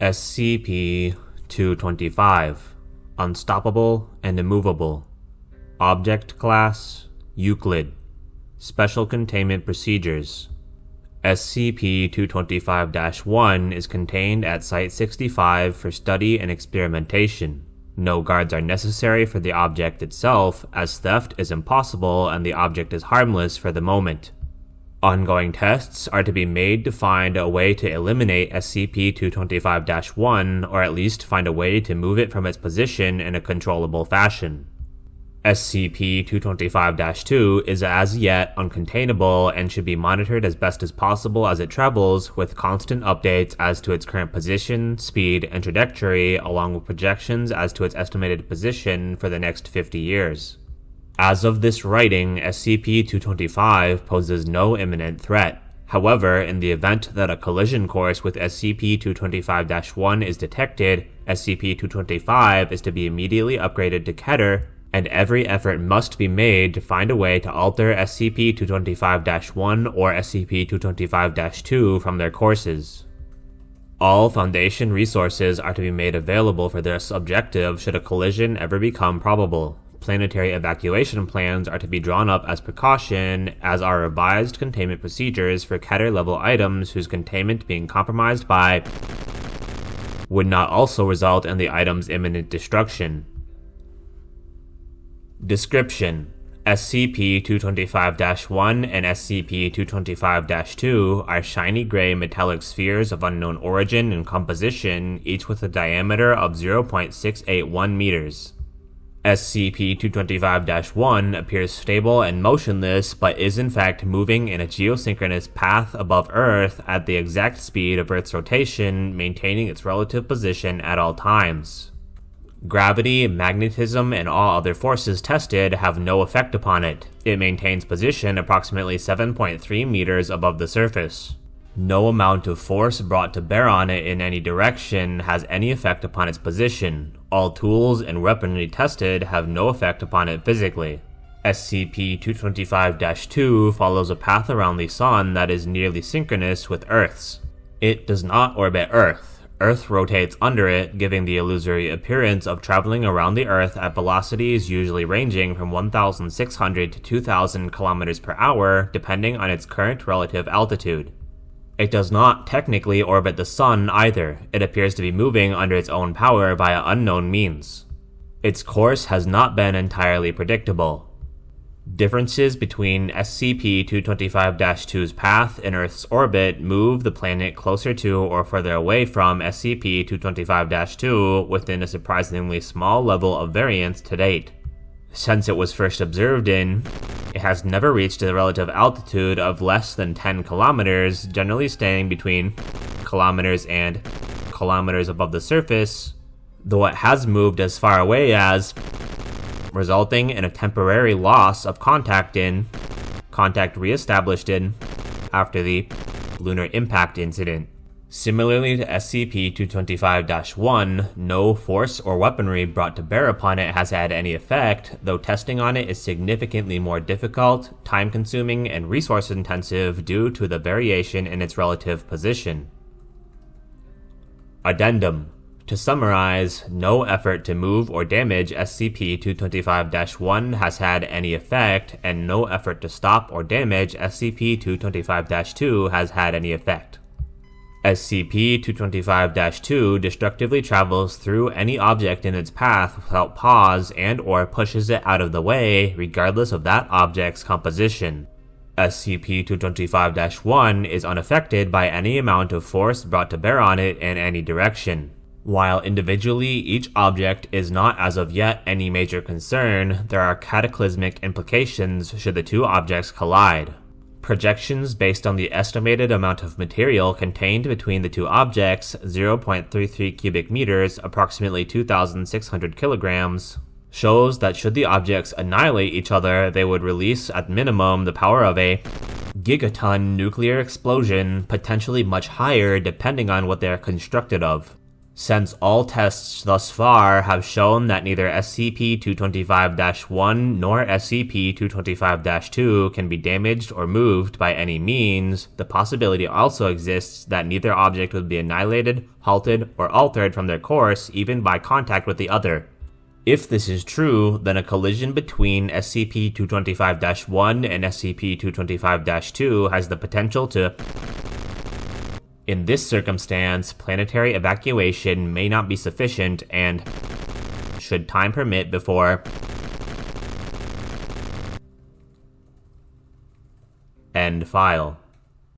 SCP-225 Unstoppable and Immovable. Object Class Euclid. Special Containment Procedures. SCP-225-1 is contained at Site-65 for study and experimentation. No guards are necessary for the object itself, as theft is impossible and the object is harmless for the moment. Ongoing tests are to be made to find a way to eliminate SCP-225-1, or at least find a way to move it from its position in a controllable fashion. SCP-225-2 is as yet uncontainable and should be monitored as best as possible as it travels, with constant updates as to its current position, speed, and trajectory, along with projections as to its estimated position for the next 50 years. As of this writing, SCP-225 poses no imminent threat. However, in the event that a collision course with SCP-225-1 is detected, SCP-225 is to be immediately upgraded to Keter, and every effort must be made to find a way to alter SCP-225-1 or SCP-225-2 from their courses. All Foundation resources are to be made available for this objective should a collision ever become probable. Planetary evacuation plans are to be drawn up as precaution, as are revised containment procedures for Keter-level items whose containment being compromised by would not also result in the item's imminent destruction. Description: SCP-225-1 and SCP-225-2 are shiny gray metallic spheres of unknown origin and composition, each with a diameter of 0.681 meters. SCP-225-1 appears stable and motionless, but is in fact moving in a geosynchronous path above Earth at the exact speed of Earth's rotation, maintaining its relative position at all times. Gravity, magnetism, and all other forces tested have no effect upon it. It maintains position approximately 7.3 meters above the surface. No amount of force brought to bear on it in any direction has any effect upon its position. All tools and weaponry tested have no effect upon it physically. SCP-225-2 follows a path around the Sun that is nearly synchronous with Earth's. It does not orbit Earth. Earth rotates under it, giving the illusory appearance of traveling around the Earth at velocities usually ranging from 1,600 to 2,000 kilometers per hour, depending on its current relative altitude. It does not technically orbit the Sun either. It appears to be moving under its own power via unknown means. Its course has not been entirely predictable. Differences between SCP-225-2's path and Earth's orbit move the planet closer to or further away from SCP-225-2 within a surprisingly small level of variance to date. Since it was first observed it has never reached a relative altitude of less than 10 kilometers, generally staying between kilometers and kilometers above the surface, though it has moved as far away as resulting in a temporary loss of contact re-established after the lunar impact incident. Similarly to SCP-225-1, no force or weaponry brought to bear upon it has had any effect, though testing on it is significantly more difficult, time-consuming, and resource-intensive due to the variation in its relative position. Addendum: to summarize, no effort to move or damage SCP-225-1 has had any effect, and no effort to stop or damage SCP-225-2 has had any effect. SCP-225-2 destructively travels through any object in its path without pause and/or pushes it out of the way, regardless of that object's composition. SCP-225-1 is unaffected by any amount of force brought to bear on it in any direction. While individually each object is not as of yet any major concern, there are cataclysmic implications should the two objects collide. Projections based on the estimated amount of material contained between the two objects, 0.33 cubic meters, approximately 2,600 kilograms, shows that should the objects annihilate each other, they would release at minimum the power of a gigaton nuclear explosion, potentially much higher depending on what they are constructed of. Since all tests thus far have shown that neither SCP-225-1 nor SCP-225-2 can be damaged or moved by any means, the possibility also exists that neither object would be annihilated, halted, or altered from their course even by contact with the other. If this is true, then a collision between SCP-225-1 and SCP-225-2 has the potential to... In this circumstance, planetary evacuation may not be sufficient and, should time permit before... End file.